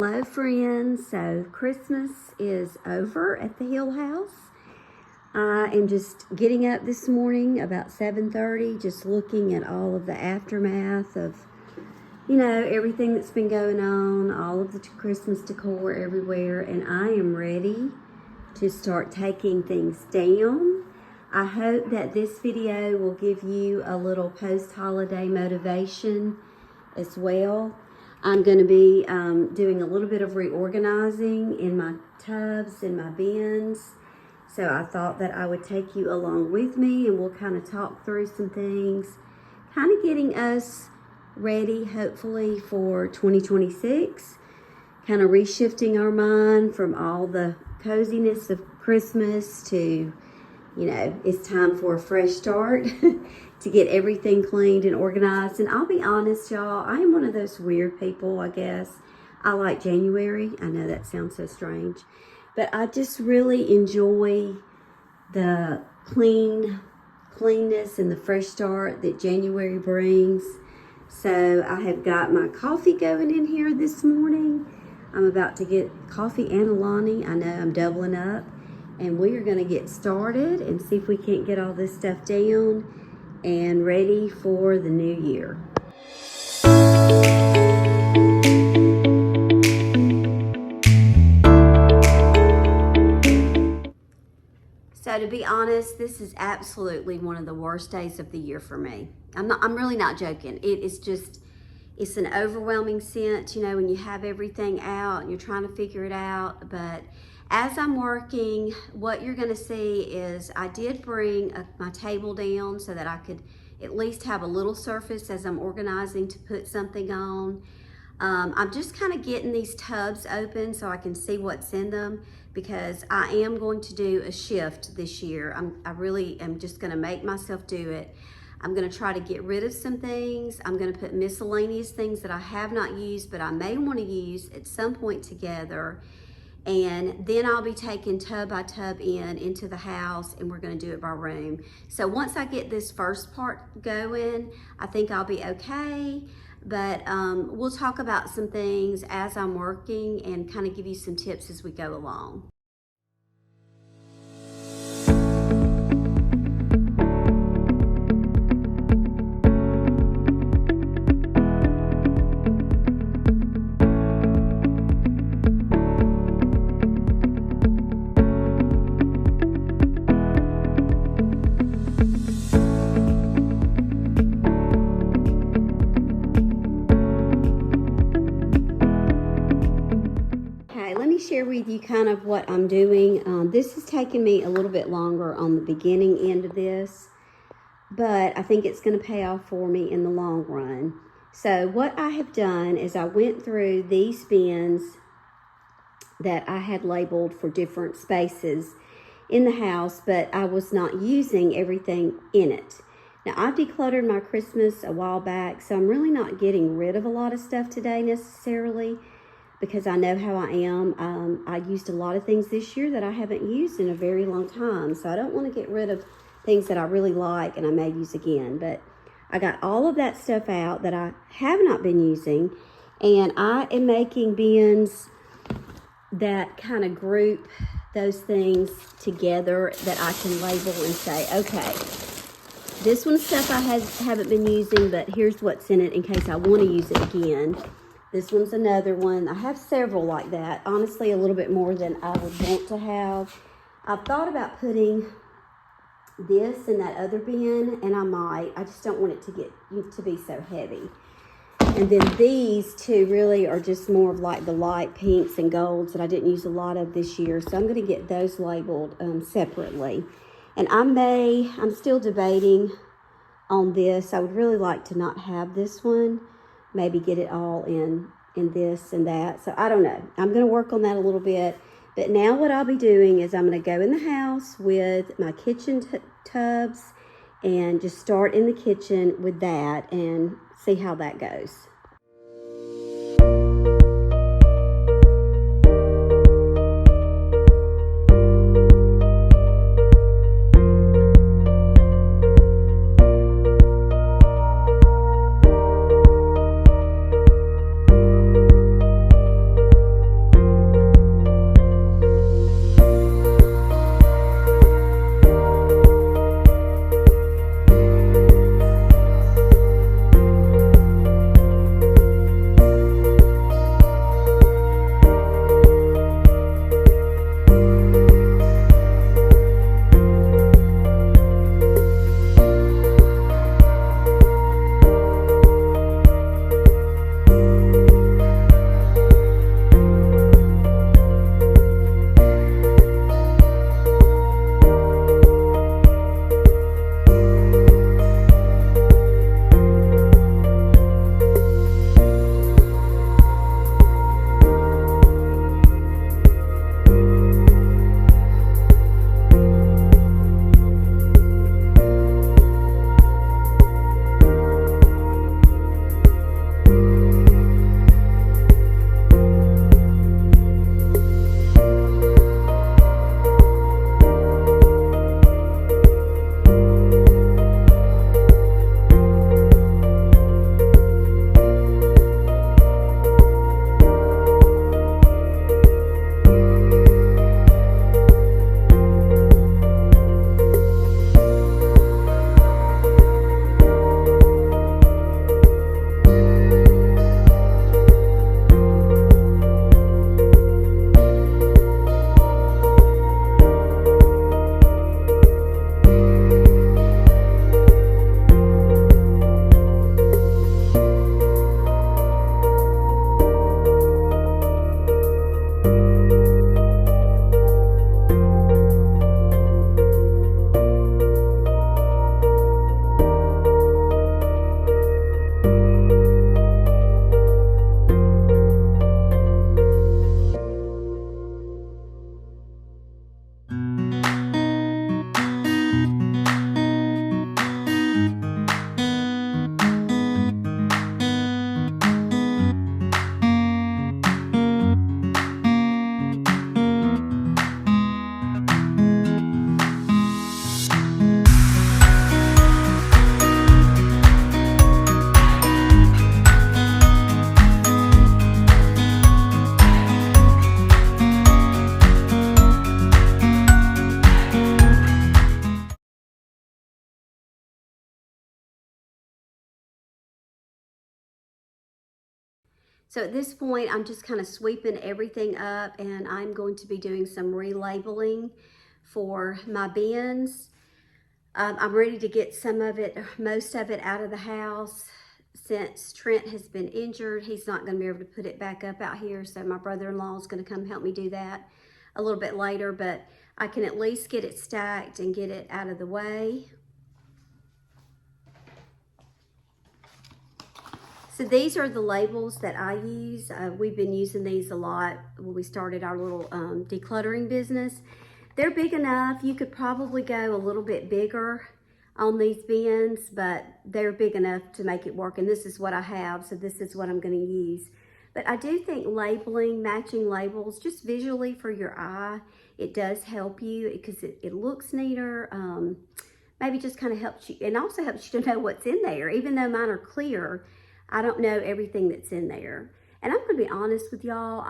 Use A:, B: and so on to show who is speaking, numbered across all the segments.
A: Hello friends, so Christmas is over at the Hill House. I am just getting up this morning about 7:30, just looking at all of the aftermath of, everything that's been going on, all of the Christmas decor everywhere, and I am ready to start taking things down. I hope that this video will give you a little post-holiday motivation as well. I'm going to be doing a little bit of reorganizing in my tubs and my bins. So I thought that I would take you along with me and we'll kind of talk through some things, kind of getting us ready, hopefully, for 2026. Kind of reshifting our mind from all the coziness of Christmas to, it's time for a fresh start. To get everything cleaned and organized. And I'll be honest, y'all, I am one of those weird people, I guess. I like January. I know that sounds so strange. But I just really enjoy the cleanness and the fresh start that January brings. So I have got my coffee going in here this morning. I'm about to get coffee and Alani. I know I'm doubling up. And we are going to get started and see if we can't get all this stuff down and ready for the new year. So to be honest, this is absolutely one of the worst days of the year for me. I'm really not joking. It's an overwhelming sense, when you have everything out and you're trying to figure it out. But as I'm working, what you're going to see is I did bring my table down so that I could at least have a little surface as I'm organizing to put something on. I'm just kind of getting these tubs open so I can see what's in them, because I am going to do a shift this year. I really am just going to make myself do it. I'm going to try to get rid of some things. I'm going to put miscellaneous things that I have not used but I may want to use at some point together. And then I'll be taking tub by tub into the house, and we're going to do it by room. So once I get this first part going, I think I'll be okay. But we'll talk about some things as I'm working and kind of give you some tips as we go along. Share with you kind of what I'm doing. This has taken me a little bit longer on the beginning end of this, but I think it's going to pay off for me in the long run. So what I have done is I went through these bins that I had labeled for different spaces in the house, but I was not using everything in it. Now, I've decluttered my Christmas a while back, so I'm really not getting rid of a lot of stuff today necessarily, because I know how I am. I used a lot of things this year that I haven't used in a very long time. So I don't want to get rid of things that I really like and I may use again. But I got all of that stuff out that I have not been using. And I am making bins that kind of group those things together that I can label and say, okay, this one's stuff I haven't been using, but here's what's in it in case I want to use it again. This one's another one. I have several like that. Honestly, a little bit more than I would want to have. I've thought about putting this in that other bin, and I might. I just don't want it to be so heavy. And then these two really are just more of like the light pinks and golds that I didn't use a lot of this year. So I'm going to get those labeled separately. And I'm still debating on this. I would really like to not have this one. Maybe get it all in this and that. So I don't know. I'm going to work on that a little bit. But now what I'll be doing is I'm going to go in the house with my kitchen tubs and just start in the kitchen with that and see how that goes. So at this point, I'm just kind of sweeping everything up, and I'm going to be doing some relabeling for my bins. I'm ready to get most of it out of the house. Since Trent has been injured, he's not going to be able to put it back up out here, so my brother-in-law is going to come help me do that a little bit later, but I can at least get it stacked and get it out of the way. So these are the labels that I use. We've been using these a lot when we started our little decluttering business. They're big enough. You could probably go a little bit bigger on these bins, but they're big enough to make it work. And this is what I have, so this is what I'm going to use. But I do think labeling, matching labels, just visually for your eye, it does help you because it looks neater. Maybe just kind of helps you, and also helps you to know what's in there. Even though mine are clear, I don't know everything that's in there. And I'm going to be honest with y'all,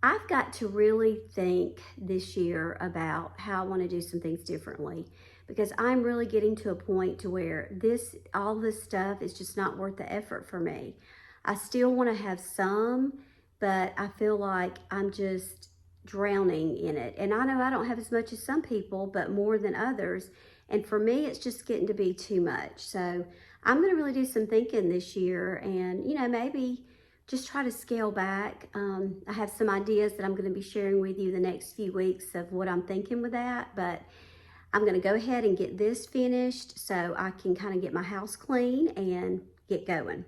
A: I've got to really think this year about how I want to do some things differently, because I'm really getting to a point to where all this stuff is just not worth the effort for me. I still want to have some, but I feel like I'm just drowning in it. And I know I don't have as much as some people, but more than others. And for me, it's just getting to be too much. So I'm going to really do some thinking this year and, maybe just try to scale back. I have some ideas that I'm going to be sharing with you the next few weeks of what I'm thinking with that, but I'm going to go ahead and get this finished so I can kind of get my house clean and get going.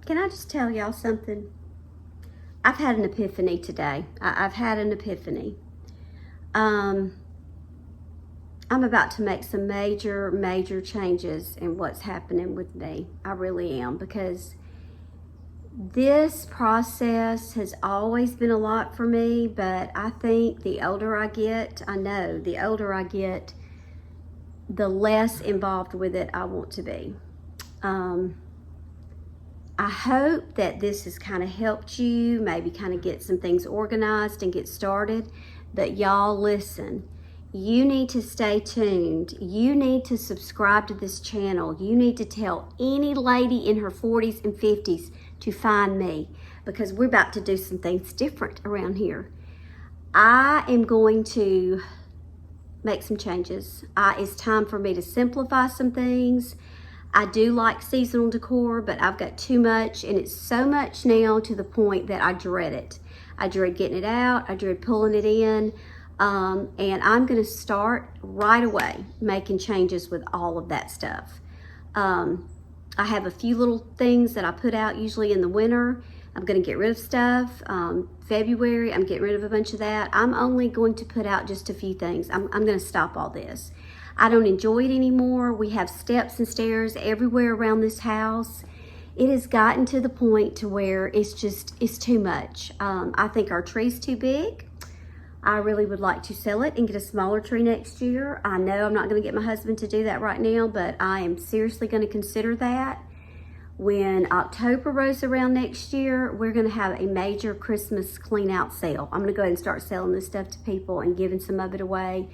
A: Can I just tell y'all something? I've had an epiphany today. I've had an epiphany. I'm about to make some major changes in what's happening with me. I really am, because this process has always been a lot for me, but I think the older I get, the less involved with it I want to be. I hope that this has kind of helped you, maybe kind of get some things organized and get started. But y'all, listen, you need to stay tuned. You need to subscribe to this channel. You need to tell any lady in her 40s and 50s to find me, because we're about to do some things different around here. I am going to make some changes. It's time for me to simplify some things. I do like seasonal decor, but I've got too much, and it's so much now to the point that I dread it. I dread getting it out. I dread pulling it in. And I'm going to start right away making changes with all of that stuff. I have a few little things that I put out usually in the winter. I'm going to get rid of stuff. February, I'm getting rid of a bunch of that. I'm only going to put out just a few things. I'm going to stop all this. I don't enjoy it anymore. We have steps and stairs everywhere around this house, It has gotten to the point to where it's too much. I think our tree's too big. I really would like to sell it and get a smaller tree next year. I know I'm not going to get my husband to do that right now, but I am seriously going to consider that. When October rolls around next year, we're going to have a major Christmas clean out sale. I'm going to go ahead and start selling this stuff to people and giving some of it away.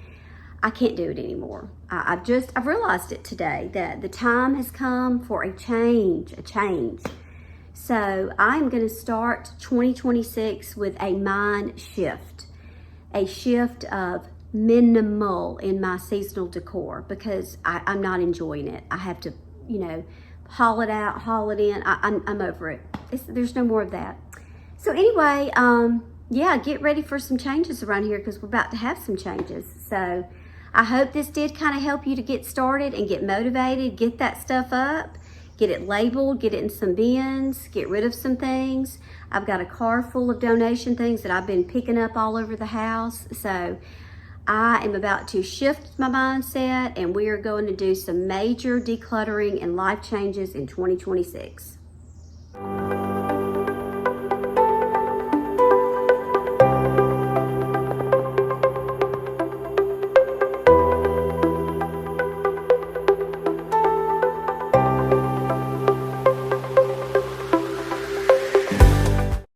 A: I can't do it anymore. I've realized it today that the time has come for a change. So I'm going to start 2026 with a mind shift, a shift of minimal in my seasonal decor, because I'm not enjoying it. I have to, haul it out, haul it in. I'm over it. There's no more of that. So anyway, yeah, get ready for some changes around here, because we're about to have some changes. So I hope this did kind of help you to get started and get motivated, get that stuff up, get it labeled, get it in some bins, get rid of some things. I've got a car full of donation things that I've been picking up all over the house. So I am about to shift my mindset, and we are going to do some major decluttering and life changes in 2026.